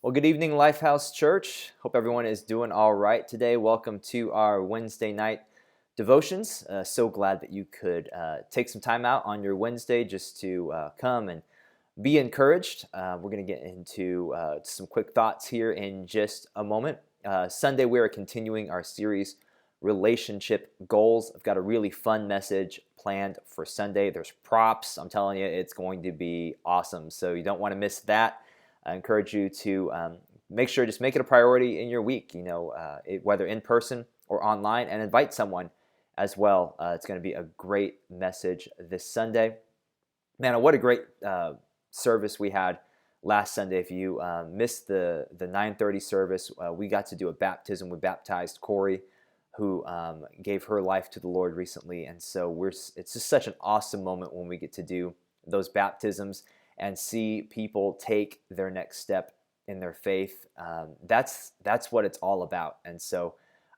Well, good evening, Lifehouse Church. Hope everyone is doing all right today. Welcome to our Wednesday night devotions. So glad that you could take some time out on your Wednesday just to come and be encouraged. We're going to get into some quick thoughts here in just a moment. Sunday, we are continuing our series, Relationship Goals. I've got a really fun message planned for Sunday. There's props. I'm telling you, it's going to be awesome. So you don't want to miss that. I encourage you to make sure, just make it a priority in your week, whether in person or online, and invite someone as well. It's going to be a great message this Sunday. Man, what a great service we had last Sunday. If you missed the 9:30 service, we got to do a baptism. We baptized Corey, who gave her life to the Lord recently, and so it's just such an awesome moment when we get to do those baptisms and see people take their next step in their faith. That's what it's all about. And so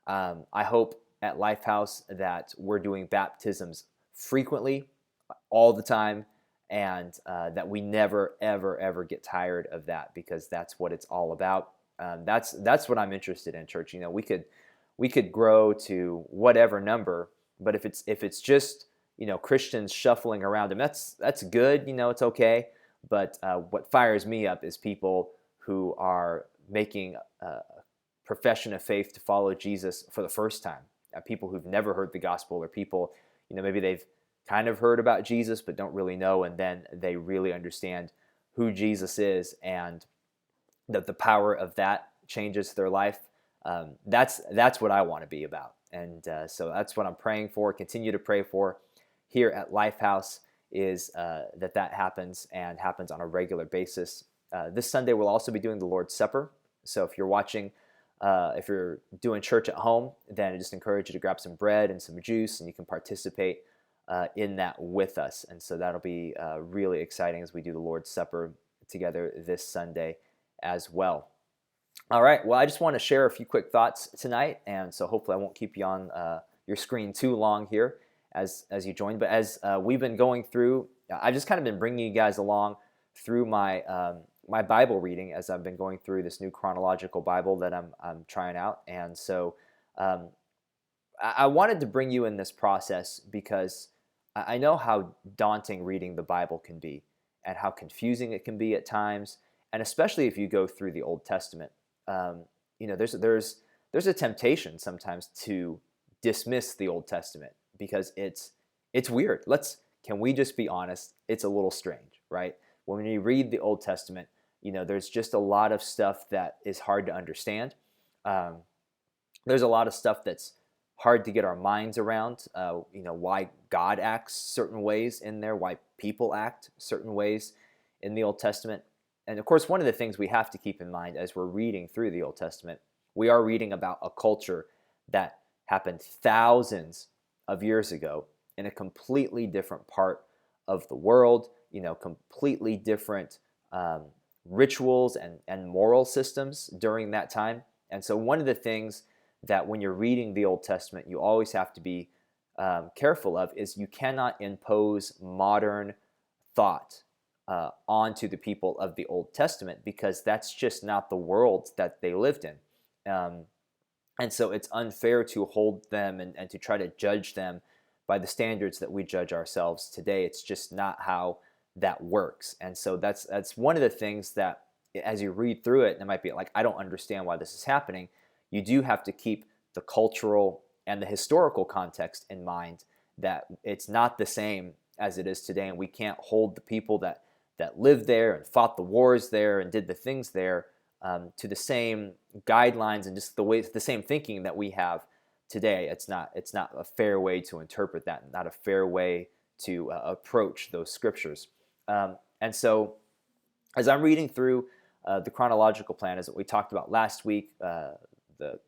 I hope at Lifehouse that we're doing baptisms frequently, all the time, and that we never, ever, ever get tired of that, because that's what it's all about. That's what I'm interested in, church. We could grow to whatever number, but if it's just Christians shuffling around them, that's good. It's okay. But what fires me up is people who are making a profession of faith to follow Jesus for the first time. People who've never heard the gospel, or people, maybe they've kind of heard about Jesus but don't really know, and then they really understand who Jesus is and that the power of that changes their life. That's what I want to be about. And so that's what I'm praying for, continue to pray for here at Lifehouse, is that happens, and happens on a regular basis. This Sunday we'll also be doing the Lord's Supper. So if you're watching, if you're doing church at home, then I just encourage you to grab some bread and some juice, and you can participate in that with us. And so that'll be really exciting as we do the Lord's Supper together this Sunday as well. All right, well, I just want to share a few quick thoughts tonight, and so hopefully I won't keep you on your screen too long here as you join. But as we've been going through, I've just kind of been bringing you guys along through my my Bible reading as I've been going through this new chronological Bible that I'm trying out. And so I wanted to bring you in this process because I know how daunting reading the Bible can be, and how confusing it can be at times, and especially if you go through the Old Testament. There's a temptation sometimes to dismiss the Old Testament because it's weird. Can we just be honest? It's a little strange, right? When you read the Old Testament, there's just a lot of stuff that is hard to understand. There's a lot of stuff that's hard to get our minds around. Why God acts certain ways in there, why people act certain ways in the Old Testament. And of course, one of the things we have to keep in mind as we're reading through the Old Testament, we are reading about a culture that happened thousands of years ago in a completely different part of the world, completely different rituals and moral systems during that time. And so one of the things that when you're reading the Old Testament, you always have to be careful of is you cannot impose modern thought onto the people of the Old Testament, because that's just not the world that they lived in. And so it's unfair to hold them and to try to judge them by the standards that we judge ourselves today. It's just not how that works. And so that's one of the things that, as you read through it, it might be like, I don't understand why this is happening. You do have to keep the cultural and the historical context in mind, that it's not the same as it is today, and we can't hold the people that lived there and fought the wars there and did the things there to the same guidelines and just the same thinking that we have today. It's not a fair way to interpret that, not a fair way to approach those scriptures. And so as I'm reading through the chronological plan, as we talked about last week, the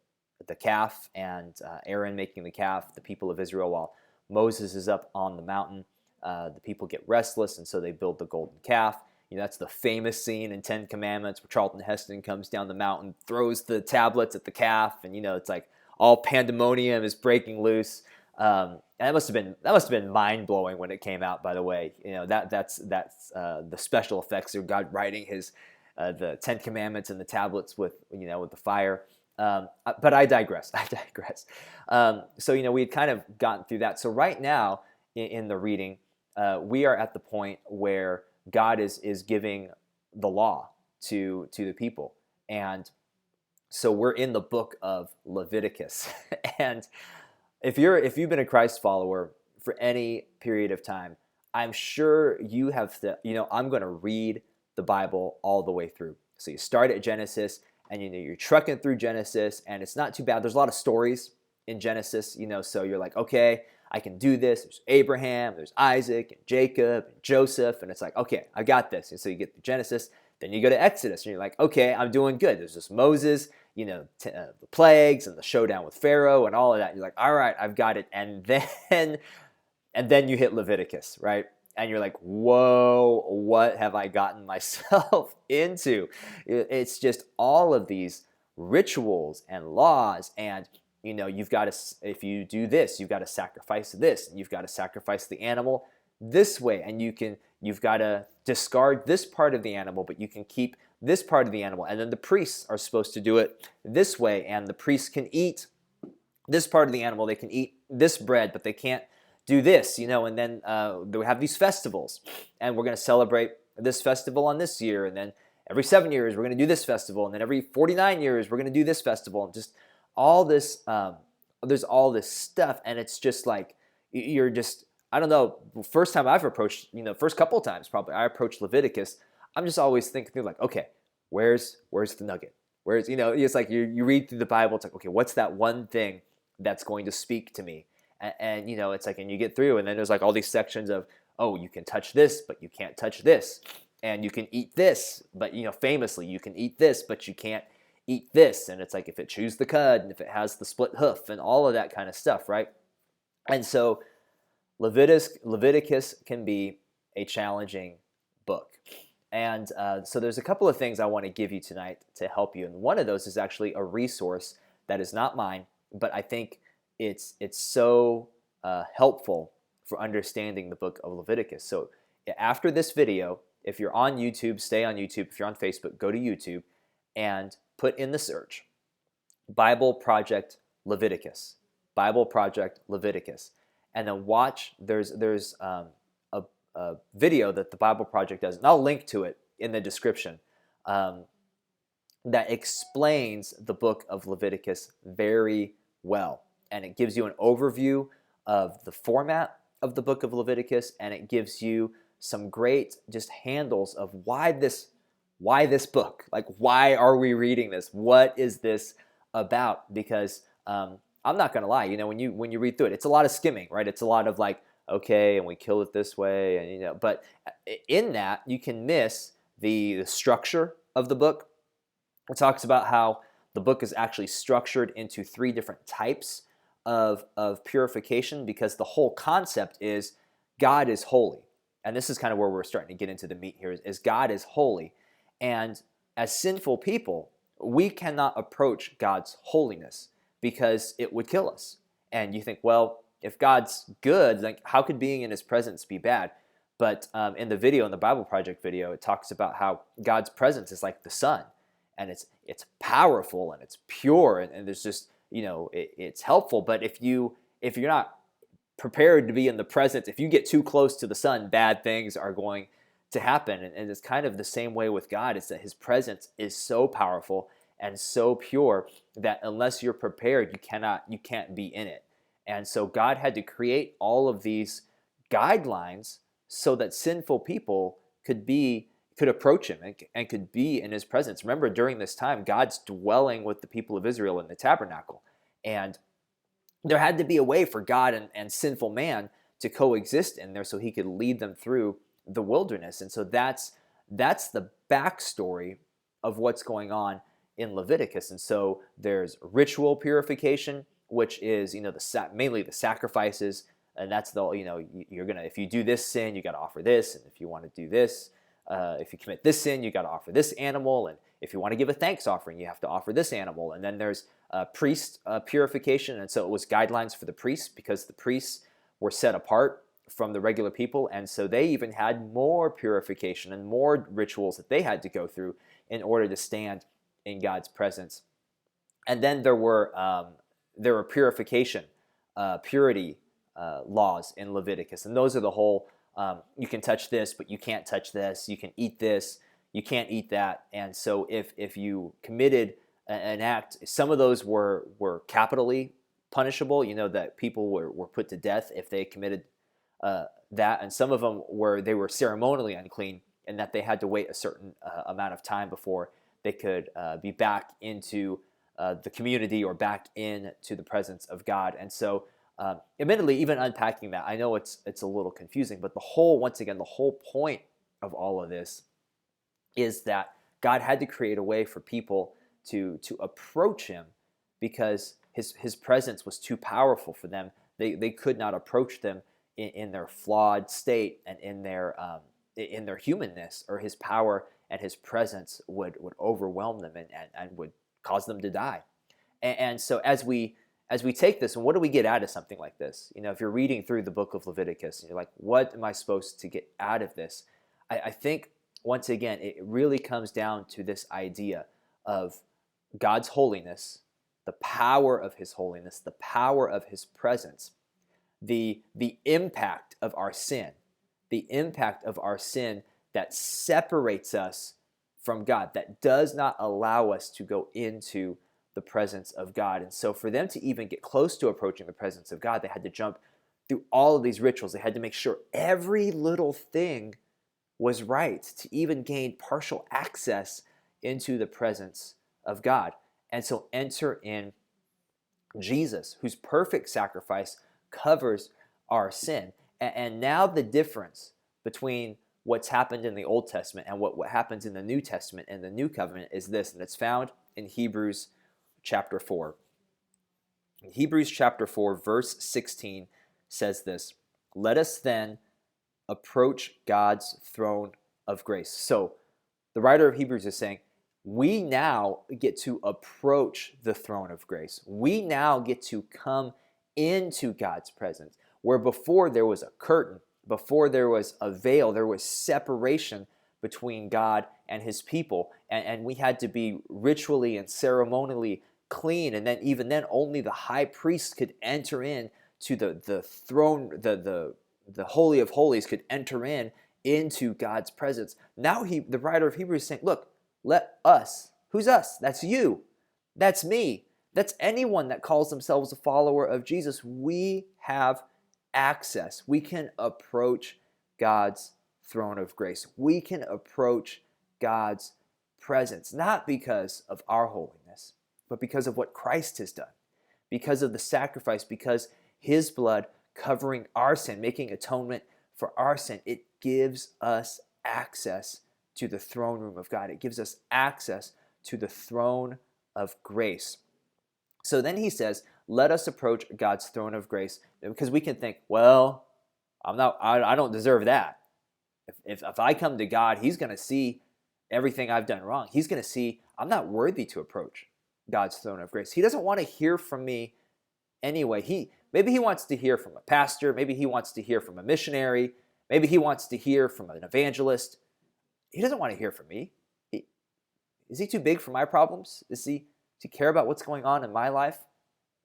calf and Aaron making the calf, the people of Israel, while Moses is up on the mountain, the people get restless, and so they build the golden calf. That's the famous scene in Ten Commandments where Charlton Heston comes down the mountain, throws the tablets at the calf, and it's like all pandemonium is breaking loose. And that must have been mind blowing when it came out. By the way, that's the special effects of God writing his the Ten Commandments and the tablets with with the fire. But I digress. I digress. So we had kind of gotten through that. So right now in the reading, we are at the point where God is giving the law to the people, and so we're in the book of Leviticus. And if you've been a Christ follower for any period of time, I'm sure you have I'm going to read the Bible all the way through. So you start at Genesis, and you're trucking through Genesis, and it's not too bad. There's a lot of stories in Genesis, so you're like, okay, I can do this. There's Abraham, there's Isaac, and Jacob, and Joseph, and it's like, okay, I got this. And so you get to Genesis, then you go to Exodus, and you're like, okay, I'm doing good. There's just Moses, the plagues and the showdown with Pharaoh and all of that. You're like, all right, I've got it. And then you hit Leviticus, right? And you're like, whoa, what have I gotten myself into? It's just all of these rituals and laws, and you've got to, if you do this, you've got to sacrifice this, and you've got to sacrifice the animal this way, and you've got to discard this part of the animal, but you can keep this part of the animal, and then the priests are supposed to do it this way, and the priests can eat this part of the animal, they can eat this bread, but they can't do this, and then we have these festivals, and we're going to celebrate this festival on this year, and then every 7 years we're going to do this festival, and then every 49 years we're going to do this festival, and just all this, there's all this stuff, and it's just like, you're just, I don't know, first time I've approached, first couple of times probably, I approached Leviticus, I'm just always thinking through like, okay, where's the nugget? Where's, it's like you read through the Bible, it's like, okay, what's that one thing that's going to speak to me? And it's like, and you get through, and then there's like all these sections of, oh, you can touch this, but you can't touch this, and you can eat this, but famously you can eat this, but you can't eat this, and it's like if it chews the cud, and if it has the split hoof, and all of that kind of stuff, right? And so Leviticus can be a challenging book, and so there's a couple of things I want to give you tonight to help you, and one of those is actually a resource that is not mine, but I think it's so helpful for understanding the book of Leviticus. So after this video, if you're on YouTube, stay on YouTube. If you're on Facebook, go to YouTube and put in the search, Bible Project Leviticus, Bible Project Leviticus, and then watch. There's a video that the Bible Project does, and I'll link to it in the description, that explains the book of Leviticus very well. And it gives you an overview of the format of the book of Leviticus, and it gives you some great just handles of why this book, like why are we reading this? What is this about? Because I'm not gonna lie, when you read through it, it's a lot of skimming, right? It's a lot of like, okay, and we kill it this way, and but in that you can miss the structure of the book. It talks about how the book is actually structured into 3 different types of purification, because the whole concept is God is holy. And this is kind of where we're starting to get into the meat here, is God is holy. And as sinful people, we cannot approach God's holiness because it would kill us. And you think, well, if God's good, like how could being in his presence be bad? But in the video, in the Bible Project video, it talks about how God's presence is like the sun, and it's powerful and it's pure, and there's just, it's helpful. But if you're not prepared to be in the presence, if you get too close to the sun, bad things are going to happen. And it's kind of the same way with God, is that his presence is so powerful and so pure that unless you're prepared, you can't be in it. And so God had to create all of these guidelines so that sinful people could approach him and could be in his presence. Remember, during this time, God's dwelling with the people of Israel in the tabernacle. And there had to be a way for God and sinful man to coexist in there so he could lead them through the wilderness. And so that's the backstory of what's going on in Leviticus. And so there's ritual purification, which is, mainly the sacrifices. And that's if you do this sin, you got to offer this. And if you want to do this, if you commit this sin, you got to offer this animal. And if you want to give a thanks offering, you have to offer this animal. And then there's priest purification. And so it was guidelines for the priests, because the priests were set apart from the regular people, and so they even had more purification and more rituals that they had to go through in order to stand in God's presence. And then there were purification, purity laws in Leviticus, and those are the whole you can touch this, but you can't touch this. You can eat this, you can't eat that. And so if you committed an act, some of those were capitally punishable. You know that people were put to death if they committed that, and some of them they were ceremonially unclean, and that they had to wait a certain amount of time before they could be back into the community or back into the presence of God. And so, admittedly, even unpacking that, I know it's a little confusing, but once again, the whole point of all of this is that God had to create a way for people to approach Him, because His presence was too powerful for them. They could not approach them in their flawed state and in their humanness, or His power and His presence would overwhelm them and would cause them to die. And so as we take this, and what do we get out of something like this? You know, if you're reading through the book of Leviticus, and you're like, what am I supposed to get out of this? I think, once again, it really comes down to this idea of God's holiness, the power of His holiness, the power of His presence, the impact of our sin, that separates us from God, that does not allow us to go into the presence of God. And so for them to even get close to approaching the presence of God, they had to jump through all of these rituals. They had to make sure every little thing was right to even gain partial access into the presence of God. And so enter in Jesus, whose perfect sacrifice covers our sin. And now the difference between what's happened in the Old Testament and what happens in the New Testament and the New Covenant is this, and it's found in Hebrews chapter 4. In Hebrews chapter 4, verse 16 says this: "Let us then approach God's throne of grace." So the writer of Hebrews is saying, we now get to approach the throne of grace. We now get to come into God's presence, where before there was a curtain, before there was a veil, there was separation between God and His people, and we had to be ritually and ceremonially clean, and then even then only the high priest could enter in to the throne, the Holy of Holies could enter into God's presence. Now the writer of Hebrews is saying, look, let us, who's us? That's you, that's me, that's anyone that calls themselves a follower of Jesus. We have access. We can approach God's throne of grace. We can approach God's presence, not because of our holiness, but because of what Christ has done, because of the sacrifice, because His blood covering our sin, making atonement for our sin. It gives us access to the throne room of God. It gives us access to the throne of grace. So then he says, let us approach God's throne of grace, because we can think, well, I don't deserve that. If I come to God, He's going to see everything I've done wrong. He's going to see I'm not worthy to approach God's throne of grace. He doesn't want to hear from me anyway. Maybe He wants to hear from a pastor. Maybe He wants to hear from a missionary. Maybe He wants to hear from an evangelist. He doesn't want to hear from me. Is He too big for my problems? Does he care about what's going on in my life?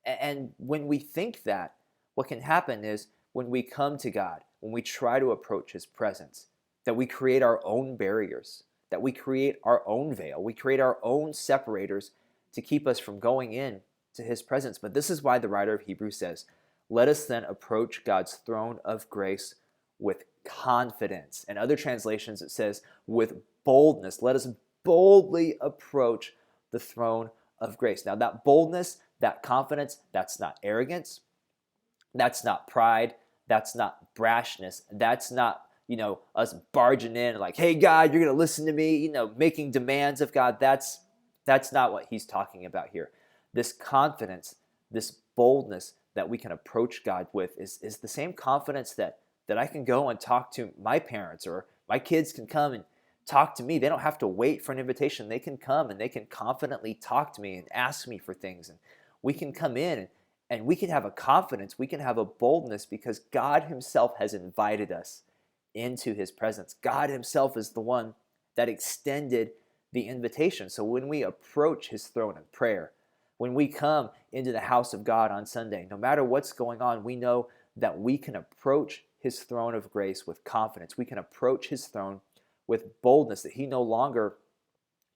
And when we think that, what can happen is when we come to God, when we try to approach His presence, that we create our own barriers, that we create our own veil, we create our own separators to keep us from going in to His presence. But this is why the writer of Hebrews says, let us then approach God's throne of grace with confidence. In other translations, it says with boldness. Let us boldly approach the throne of grace. Now, that boldness, that confidence, that's not arrogance. That's not pride. That's not brashness. That's not, us barging in like, hey, God, you're going to listen to me, making demands of God. That's not what he's talking about here. This confidence, this boldness that we can approach God with is the same confidence that I can go and talk to my parents, or my kids can come and talk to me. They don't have to wait for an invitation. They can come and they can confidently talk to me and ask me for things. And we can come in And we can have a confidence, we can have a boldness because God himself has invited us into his presence. God himself is the one that extended the invitation. So when we approach his throne of prayer, when we come into the house of God on Sunday, no matter what's going on, we know that we can approach his throne of grace with confidence. We can approach his throne with boldness, that he no longer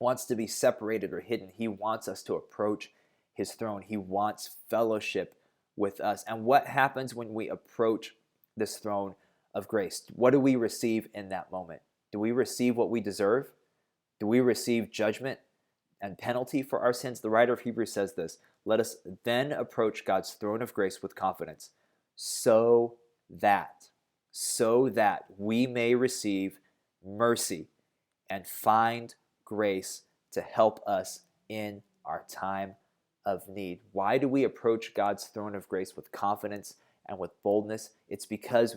wants to be separated or hidden. He wants us to approach his throne. He wants fellowship with us. And what happens when we approach this throne of grace? What do we receive in that moment? Do we receive what we deserve? Do we receive judgment and penalty for our sins? The writer of Hebrews says this: let us then approach God's throne of grace with confidence, so that we may receive mercy and find grace to help us in our time of need. Why do we approach God's throne of grace with confidence and with boldness? It's because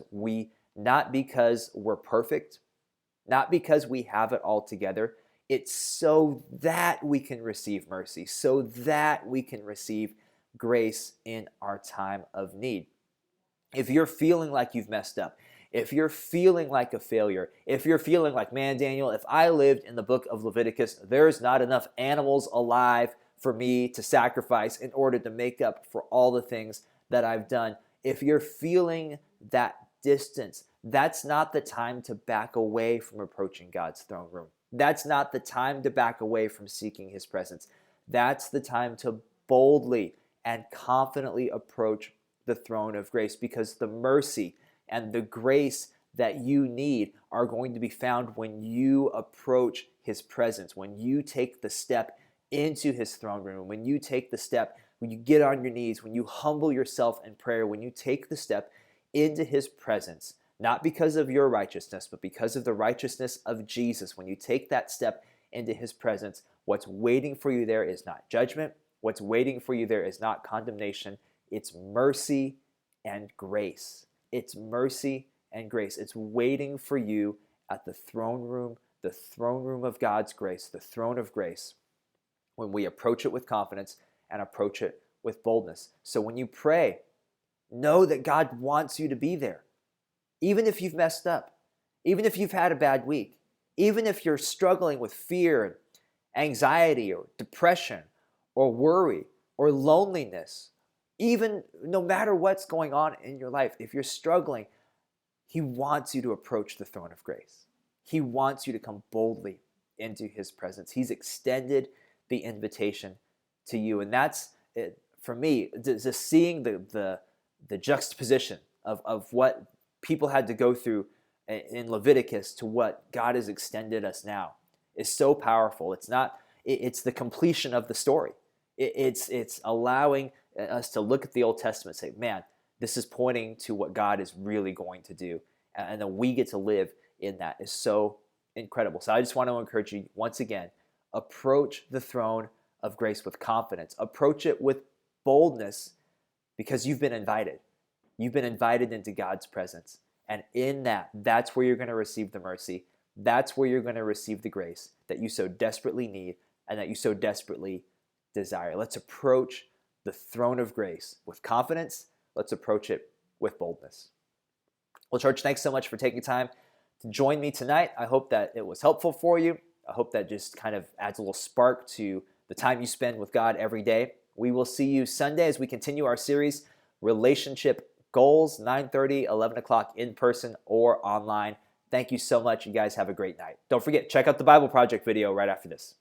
not because we're perfect, not because we have it all together. It's so that we can receive mercy, so that we can receive grace in our time of need. If you're feeling like you've messed up, if you're feeling like a failure, if you're feeling like, man, Daniel, if I lived in the book of Leviticus, there's not enough animals alive for me to sacrifice in order to make up for all the things that I've done. If you're feeling that distance, that's not the time to back away from approaching God's throne room. That's not the time to back away from seeking his presence. That's the time to boldly and confidently approach the throne of grace, because the mercy and the grace that you need are going to be found when you approach his presence, when you take the step into his throne room, when you take the step, when you get on your knees, when you humble yourself in prayer, when you take the step into his presence, not because of your righteousness, but because of the righteousness of Jesus. When you take that step into his presence, what's waiting for you there is not judgment. What's waiting for you there is not condemnation. It's mercy and grace. It's mercy and grace. It's waiting for you at the throne room of God's grace, the throne of grace, when we approach it with confidence and approach it with boldness. So when you pray, know that God wants you to be there. Even if you've messed up, even if you've had a bad week, even if you're struggling with fear, anxiety, or depression, or worry, or loneliness, even no matter what's going on in your life, if you're struggling, he wants you to approach the throne of grace. He wants you to come boldly into his presence. He's extended the invitation to you. And that's, for me, just seeing the juxtaposition of what people had to go through in Leviticus to what God has extended us now is so powerful. It's the completion of the story. It's allowing us to look at the Old Testament and say, man, this is pointing to what God is really going to do. And then we get to live in that. Is so incredible. So I just want to encourage you once again, approach the throne of grace with confidence. Approach it with boldness, because you've been invited. You've been invited into God's presence. And in that's where you're going to receive the mercy. That's where you're going to receive the grace that you so desperately need and that you so desperately desire. Let's approach the throne of grace with confidence. Let's approach it with boldness. Well, church, thanks so much for taking time to join me tonight. I hope that it was helpful for you. I hope that just kind of adds a little spark to the time you spend with God every day. We will see you Sunday as we continue our series, Relationship Goals, 9:30, 11 o'clock in person or online. Thank you so much. You guys have a great night. Don't forget, check out the Bible Project video right after this.